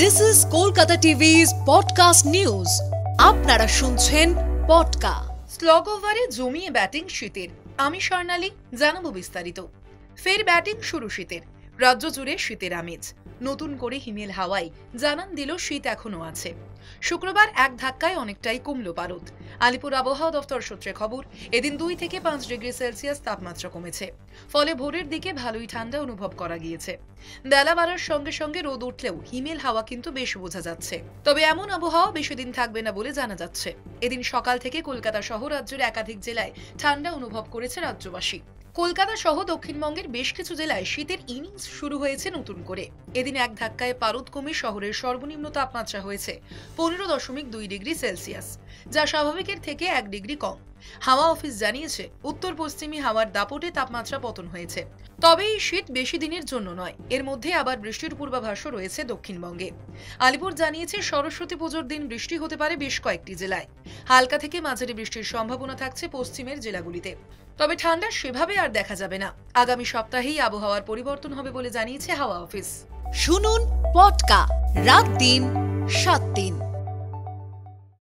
This is Kolkata TV's podcast news. আপনারা শুনছেন পডকা। Slog ওভারে জমিয়ে ব্যাটিং শীতের। আমি স্বর্ণালী, জানাবো বিস্তারিত। ফের ব্যাটিং শুরু শীতের। রাজ্য জুড়ে শীতের আমেজ। নতুন করে হিমেল হাওয়ায় জানান দিল শীত এখনো আছে। শুক্রবার এক ধাক্কায় অনেকটাই কমল পারদ। আলিপুর আবহাওয়া দফতর সূত্রে খবর, এদিন 2 থেকে 5 ডিগ্রি সেলসিয়াস তাপমাত্রা কমেছে। ফলে ভোরের দিকে ভালোই ঠান্ডা অনুভব করা গিয়েছে। বেলা বাড়ার সঙ্গে সঙ্গে রোদ উঠলেও হিমেল হাওয়া কিন্তু বেশ বোঝা যাচ্ছে। তবে এমন আবহাওয়া বেশি দিন থাকবে না বলে জানা যাচ্ছে। এদিন সকাল থেকে কলকাতা সহ রাজ্যের একাধিক জেলায় ঠান্ডা অনুভব করেছে রাজ্যবাসী। কলকাতা সহ দক্ষিণবঙ্গের বেশ কিছু জেলায় শীতের ইনিংস শুরু হয়েছে নতুন করে। এদিন এক ধাক্কায় পারদ কমে শহরের সর্বনিম্ন তাপমাত্রা হয়েছে 15.2 ডিগ্রি সেলসিয়াস, যা স্বাভাবিকের থেকে 1 ডিগ্রি কম। হাওয়া অফিস জানিয়েছে, উত্তর পশ্চিমী হাওয়ার দাপটে তাপমাত্রা পতন হয়েছে। তবে এই শীত বেশি দিনের জন্য নয়, এর মধ্যে আবার বৃষ্টির পূর্বাভাসও রয়েছে দক্ষিণবঙ্গে। আলিপুর জানিয়েছে, সরস্বতী পুজোর দিন বৃষ্টি হতে পারে বেশ কয়েকটি জেলায়। হালকা থেকে মাঝারি বৃষ্টির সম্ভাবনা থাকছে পশ্চিমের জেলাগুলিতে। তবে ঠান্ডা সেভাবে আর দেখা যাবে না। আগামী সপ্তাহেই আবহাওয়ার পরিবর্তন হবে বলে জানিয়েছে হাওয়া অফিস। শুনুন পডকা, রাত দিন 7 দিন।